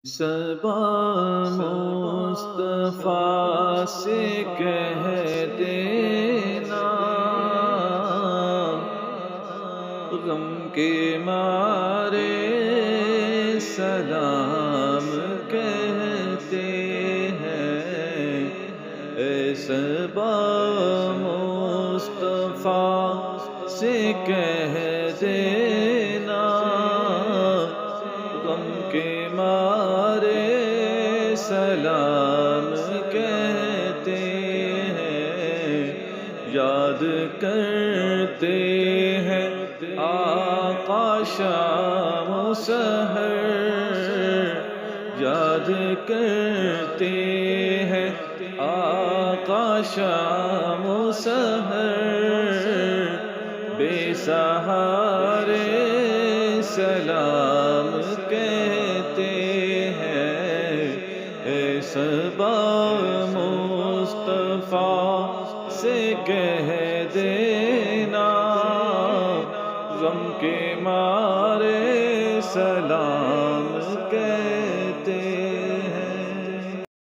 صبا مصطفیٰ سے کہہ دینا، غم کے مارے سلام کہتے ہیں۔ اے صبا مصطفیٰ سے کہہ دینا، غم کے مارے سلام کہتے ہیں۔ یاد کرتے ہیں آقا شام و سحر، یاد کرتے ہیں آقا شام و سحر، بے سہارے سلام کہتے ہیں۔ اے صبا مصطفیٰ سے کہہ دینا، غم کے مارے سلام کہتے